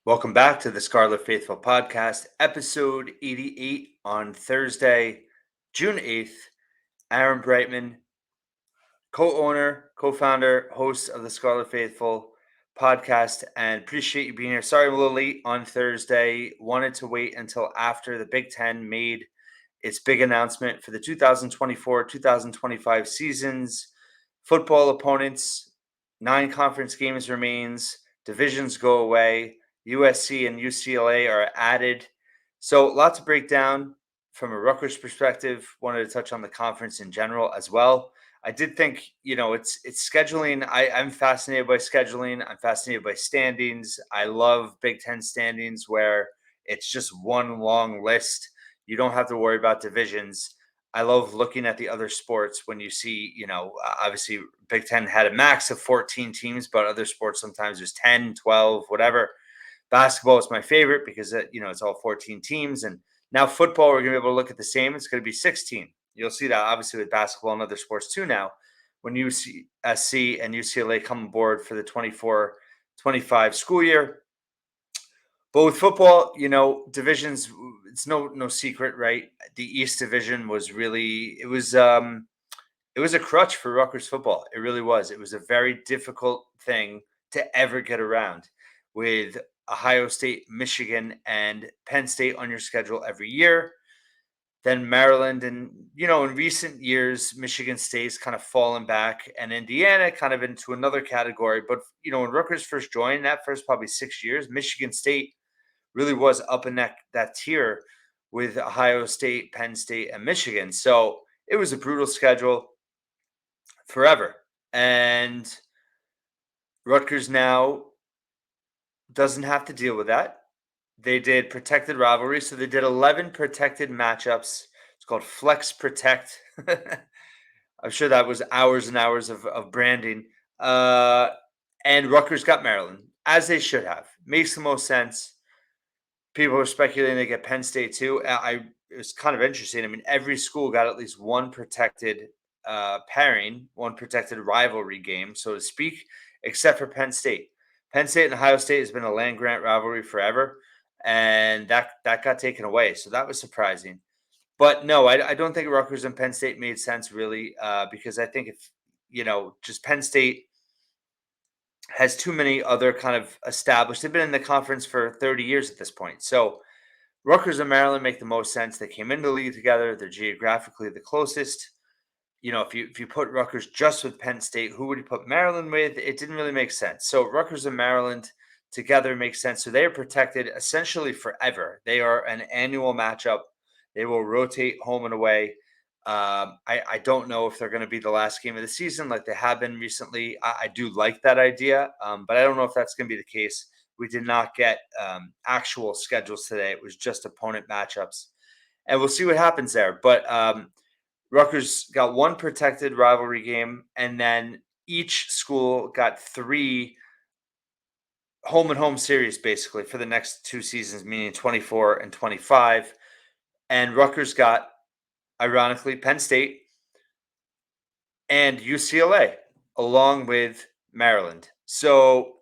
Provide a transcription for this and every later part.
Welcome back to the Scarlet Faithful Podcast, episode 88 on Thursday, June 8th. Aaron Breitman, co-owner, co-founder, host of the Scarlet Faithful Podcast, and appreciate you being here. Sorry I'm a little late on Thursday. Wanted to wait until after the Big Ten made its big announcement for the 2024-2025 seasons. Football opponents, 9 conference games remains, divisions go away, USC and UCLA are added. So lots to break down from a Rutgers perspective. Wanted to touch on the conference in general as well. I did think, it's scheduling. I'm fascinated by scheduling. I'm fascinated by standings. I love Big Ten standings where it's just one long list. You don't have to worry about divisions. I love looking at the other sports when you see, obviously Big Ten had a max of 14 teams, but other sports sometimes there's 10, 12, whatever. Basketball is my favorite because, it's all 14 teams. And now football, we're going to be able to look at the same. It's going to be 16. You'll see that obviously with basketball and other sports too now. When USC and UCLA come aboard for the 24-25 school year, but with football, divisions, it's no secret, right? The East Division was really it was a crutch for Rutgers football. It really was. It was a very difficult thing to ever get around with Ohio State, Michigan, and Penn State on your schedule every year. Then Maryland, and in recent years, Michigan State's kind of fallen back, and Indiana kind of into another category. But when Rutgers first joined, that first probably 6 years, Michigan State really was up in that tier with Ohio State, Penn State, and Michigan. So it was a brutal schedule forever. And Rutgers now doesn't have to deal with that. They did protected rivalries. So they did 11 protected matchups. It's called Flex Protect. I'm sure that was hours and hours of branding. And Rutgers got Maryland, as they should have. Makes the most sense. People are speculating they get Penn State too. It was kind of interesting. I mean, every school got at least one protected pairing, one protected rivalry game, so to speak, except for Penn State. Penn State and Ohio State has been a land grant rivalry forever, and that got taken away. So that was surprising. But no, I don't think Rutgers and Penn State made sense really, because I think if just Penn State has too many other kind of established. They've been in the conference for 30 years at this point. So Rutgers and Maryland make the most sense. They came into the league together. They're geographically the closest. If you put Rutgers just with Penn State, who would you put Maryland with? It didn't really make sense. So Rutgers and Maryland together makes sense. So they are protected essentially forever. They are an annual matchup. They will rotate home and away. I don't know if they're going to be the last game of the season like they have been recently. I do like that idea, but I don't know if that's going to be the case. We did not get actual schedules today. It was just opponent matchups, and we'll see what happens there. But Rutgers got one protected rivalry game, and then each school got 3 home and home series basically for the next 2 seasons, meaning 24 and 25. And Rutgers got, ironically, Penn State and UCLA along with Maryland. So,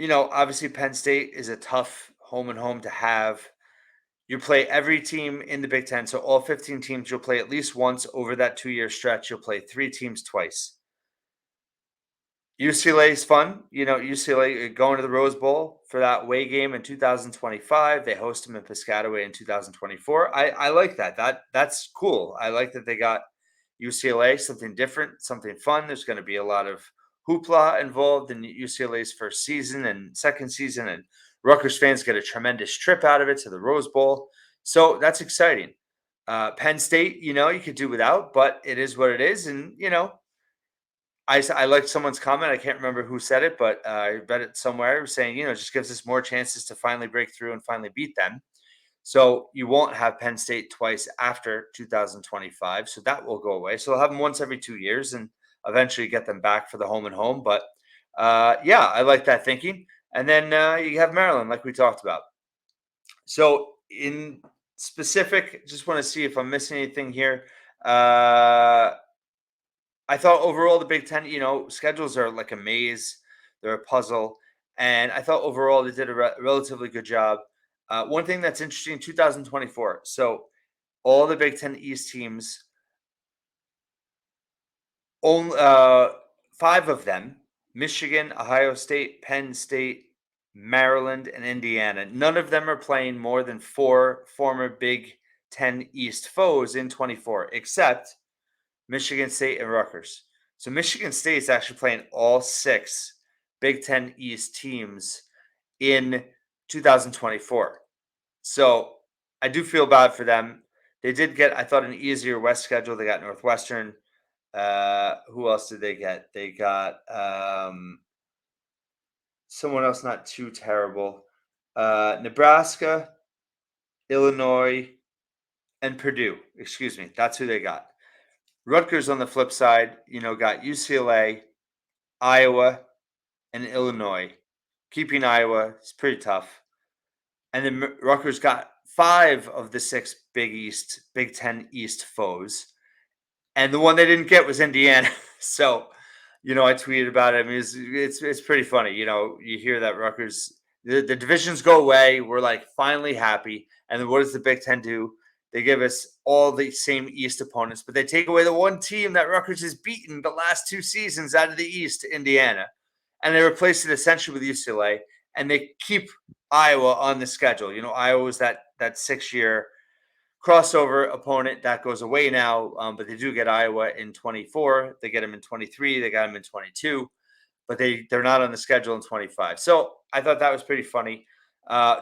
obviously Penn State is a tough home and home to have. You play every team in the Big Ten. So all 15 teams you'll play at least once over that 2-year stretch. You'll play 3 teams twice. UCLA is fun. UCLA going to the Rose Bowl for that away game in 2025. They host them in Piscataway in 2024. I like that. That's cool. I like that they got UCLA, something different, something fun. There's going to be a lot of hoopla involved in UCLA's first season and second season, and Rutgers fans get a tremendous trip out of it to the Rose Bowl. So that's exciting. Penn State, you could do without, but it is what it is. And, I liked someone's comment. I can't remember who said it, but I read it somewhere saying, it just gives us more chances to finally break through and finally beat them. So you won't have Penn State twice after 2025. So that will go away. So they'll have them once every 2 years and eventually get them back for the home and home. But yeah, I like that thinking. And then you have Maryland, like we talked about. So in specific, just want to see if I'm missing anything here. I thought overall the Big Ten, schedules are like a maze. They're a puzzle. And I thought overall they did a relatively good job. One thing that's interesting, 2024. So all the Big Ten East teams, only five of them: Michigan, Ohio State, Penn State, Maryland, and Indiana. None of them are playing more than four former Big Ten East foes in 24, except Michigan State and Rutgers. So Michigan State's actually playing all six Big Ten East teams in 2024. So I do feel bad for them. They did get, I thought, an easier West schedule. They got Northwestern. Who else did they get? They got someone else not too terrible. Nebraska, Illinois, and Purdue. Excuse me. That's who they got. Rutgers on the flip side, got UCLA, Iowa, and Illinois. Keeping Iowa is pretty tough. And then Rutgers got five of the six Big Ten East foes. And the one they didn't get was Indiana. So, I tweeted about it. I mean, it's pretty funny. You hear that Rutgers, the divisions go away. We're like finally happy. And then what does the Big Ten do? They give us all the same East opponents, but they take away the one team that Rutgers has beaten the last two seasons out of the East, Indiana, and they replace it essentially with UCLA, and they keep Iowa on the schedule. Iowa was that 6 year crossover opponent that goes away now, but they do get Iowa in 24. They get them in 23. They got them in 22, but they're not on the schedule in 25. So I thought that was pretty funny.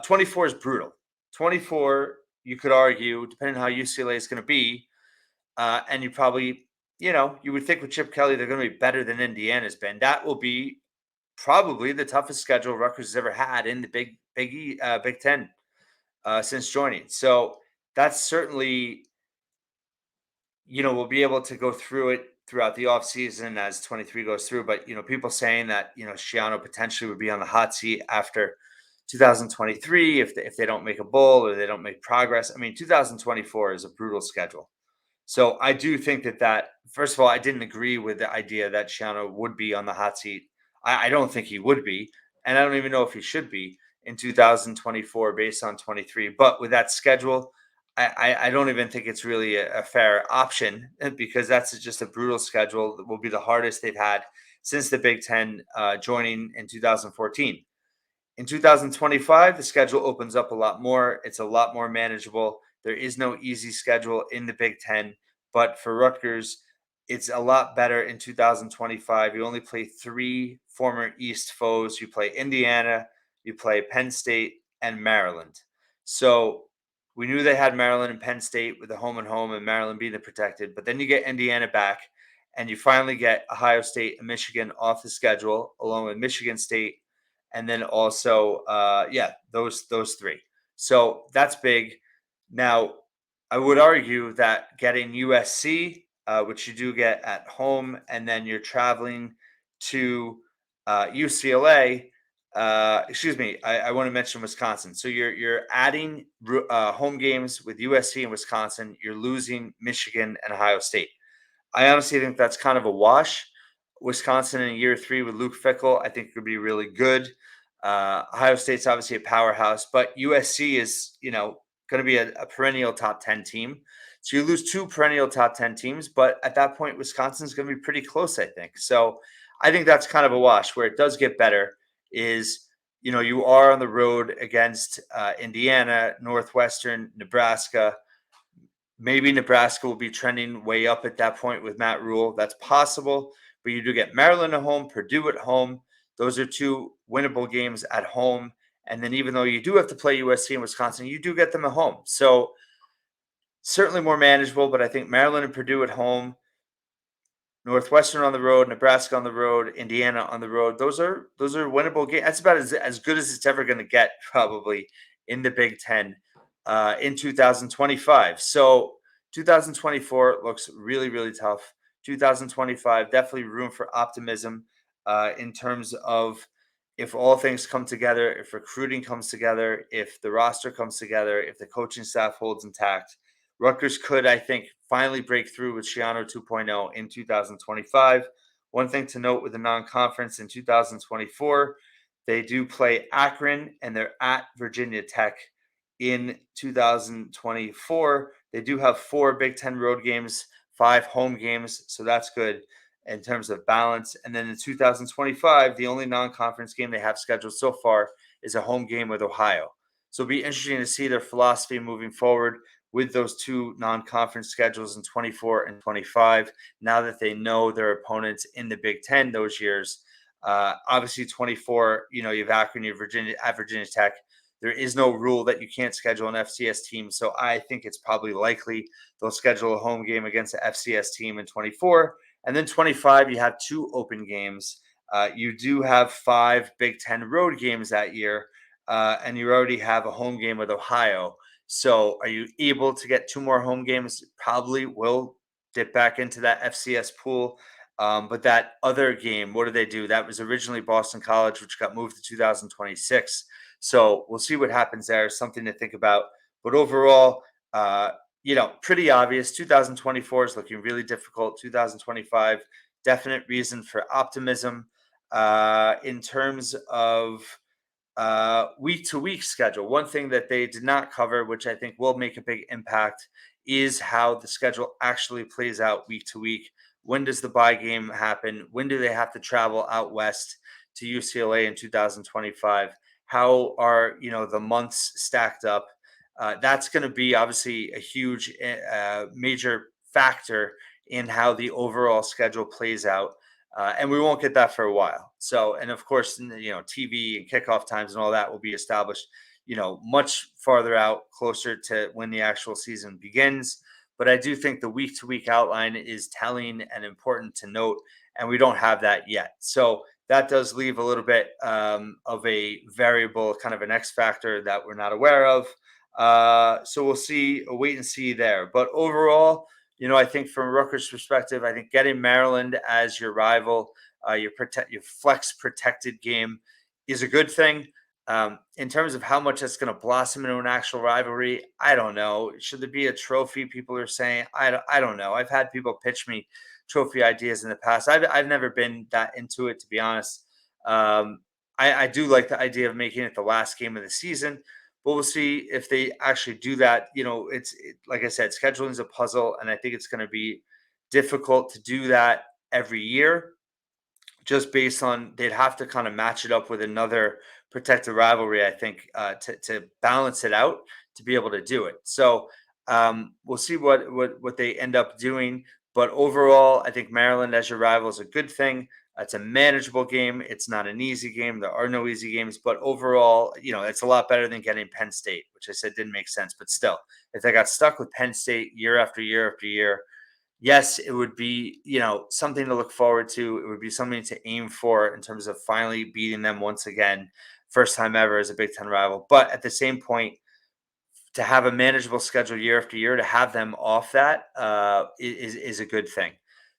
24 is brutal. 24, you could argue, depending on how UCLA is going to be, and you probably, you would think with Chip Kelly they're going to be better than Indiana's been. That will be probably the toughest schedule Rutgers has ever had in the Big Ten since joining. So that's certainly, we'll be able to go through it throughout the offseason as 23 goes through. But, people saying that, Schiano potentially would be on the hot seat after 2023 if they don't make a bowl or they don't make progress. I mean, 2024 is a brutal schedule. So I do think that first of all, I didn't agree with the idea that Schiano would be on the hot seat. I don't think he would be. And I don't even know if he should be in 2024 based on 23. But with that schedule, I don't even think it's really a fair option because that's just a brutal schedule that will be the hardest they've had since the Big Ten joining in 2014. In 2025, the schedule opens up a lot more. It's a lot more manageable. There is no easy schedule in the Big Ten, but for Rutgers, it's a lot better in 2025. You only play three former East foes. You play Indiana, you play Penn State, and Maryland. So we knew they had Maryland and Penn State with the home and home, and Maryland being the protected. But then you get Indiana back, and you finally get Ohio State and Michigan off the schedule, along with Michigan State, and then also those three. So that's big. Now I would argue that getting USC, which you do get at home, and then you're traveling to UCLA. Excuse me, I want to mention Wisconsin. So you're adding home games with USC and Wisconsin. You're losing Michigan and Ohio State. I honestly think that's kind of a wash. Wisconsin in year three with Luke Fickell, I think could be really good. Ohio State's obviously a powerhouse, but USC is, going to be a perennial top 10 team. So you lose two perennial top 10 teams, but at that point, Wisconsin's going to be pretty close, I think. So I think that's kind of a wash. Where it does get better is, you are on the road against Indiana, Northwestern, Nebraska. Maybe Nebraska will be trending way up at that point with Matt Rule. That's possible. But you do get Maryland at home, Purdue at home. Those are two winnable games at home. And then even though you do have to play USC and Wisconsin, you do get them at home. So certainly more manageable, but I think Maryland and Purdue at home, Northwestern on the road, Nebraska on the road, Indiana on the road. Those are winnable games. That's about as good as it's ever going to get, probably, in the Big Ten in 2025. So 2024 looks really, really tough. 2025, definitely room for optimism in terms of if all things come together, if recruiting comes together, if the roster comes together, if the coaching staff holds intact. Rutgers could, I think, finally break through with Schiano 2.0 in 2025. One thing to note with the non-conference in 2024, They do play Akron and they're at Virginia Tech in 2024. They do have 4 Big 10 road games, 5 home games, so that's good in terms of balance. And then in 2025, the only non-conference game they have scheduled so far is a home game with Ohio. So it'll be interesting to see their philosophy moving forward with those 2 non-conference schedules in 24 and 25. Now that they know their opponents in the Big Ten those years, obviously 24, you have Akron, you have Virginia at Virginia Tech. There is no rule that you can't schedule an FCS team. So I think it's probably likely they'll schedule a home game against the FCS team in 24. And then 25, you have 2 open games. You do have 5 Big 10 road games that year, and you already have a home game with Ohio. So are you able to get 2 more home games? Probably will dip back into that FCS pool. But that other game, what did they do? That was originally Boston College, which got moved to 2026. So we'll see what happens there. Something to think about. But overall, pretty obvious. 2024 is looking really difficult. 2025, definite reason for optimism. In terms of week to week schedule. One thing that they did not cover, which I think will make a big impact, is how the schedule actually plays out week to week. When does the bye game happen? When do they have to travel out west to UCLA in 2025? How are the months stacked up? That's going to be obviously a huge, major factor in how the overall schedule plays out. And we won't get that for a while. So, and of course, TV and kickoff times and all that will be established, much farther out, closer to when the actual season begins. But I do think the week to week outline is telling and important to note, and we don't have that yet. So that does leave a little bit of a variable, kind of an X factor that we're not aware of. So we'll see, wait and see there. But overall, I think from Rutgers' perspective, I think getting Maryland as your rival, your flex protected game, is a good thing. In terms of how much that's going to blossom into an actual rivalry, I don't know. Should there be a trophy? People are saying, I don't know. I've had people pitch me trophy ideas in the past. I've never been that into it, to be honest. I do like the idea of making it the last game of the season, but we'll see if they actually do that. Like I said, scheduling is a puzzle, and I think it's going to be difficult to do that every year, just based on they'd have to kind of match it up with another protected rivalry, I think, to balance it out to be able to do it. So we'll see what they end up doing. But overall, I think Maryland as your rival is a good thing. It's a manageable game. It's not an easy game. There are no easy games, but overall, it's a lot better than getting Penn State, which I said didn't make sense. But still, if they got stuck with Penn State year after year after year, yes, it would be, something to look forward to. It would be something to aim for in terms of finally beating them once again, first time ever as a Big Ten rival. But at the same point, to have a manageable schedule year after year, to have them off that is a good thing.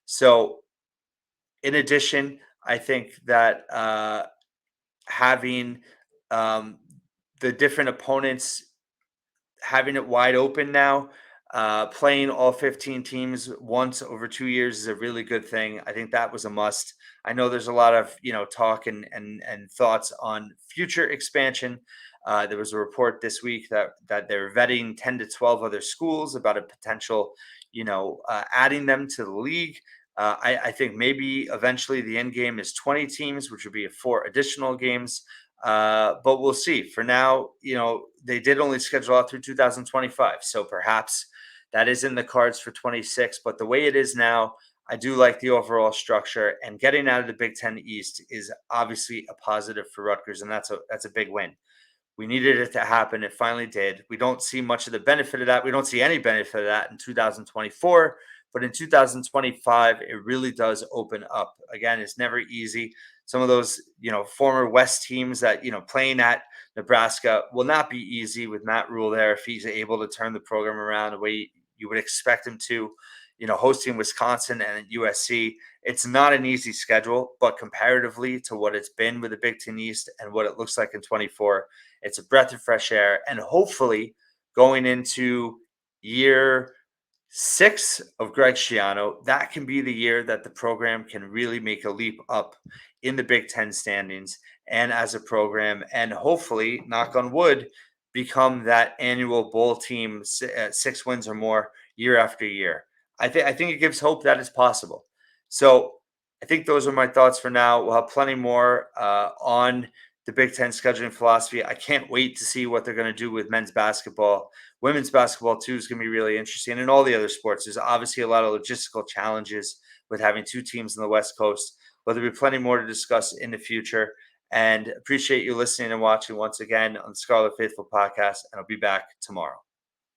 So, in addition, I think that having um, the different opponents, having it wide open now, playing all 15 teams once over 2 years is a really good thing. I think that was a must. I know there's a lot of talk and thoughts on future expansion. There was a report this week that they're vetting 10 to 12 other schools about a potential, adding them to the league. I think maybe eventually the end game is 20 teams, which would be 4 additional games. But we'll see. For now, they did only schedule out through 2025. So perhaps that is in the cards for 26. But the way it is now, I do like the overall structure. And getting out of the Big Ten East is obviously a positive for Rutgers. And that's a big win. We needed it to happen. It finally did. We don't see much of the benefit of that. We don't see any benefit of that in 2024. But in 2025, it really does open up. Again, it's never easy. Some of those, former West teams that, playing at Nebraska will not be easy with Matt Rule there if he's able to turn the program around the way you would expect him to. Hosting Wisconsin and USC, it's not an easy schedule, but comparatively to what it's been with the Big Ten East and what it looks like in 24, it's a breath of fresh air. And hopefully going into year 6 of Greg Schiano, that can be the year that the program can really make a leap up in the Big Ten standings and as a program, and hopefully, knock on wood, become that annual bowl team, 6 wins or more year after year. I think it gives hope that it's possible. So I think those are my thoughts for now. We'll have plenty more on the Big Ten scheduling philosophy. I can't wait to see what they're going to do with men's basketball. Women's basketball, too, is going to be really interesting. And all the other sports, there's obviously a lot of logistical challenges with having two teams on the West Coast, but there'll be plenty more to discuss in the future. And appreciate you listening and watching once again on the Scarlet Faithful podcast. And I'll be back tomorrow.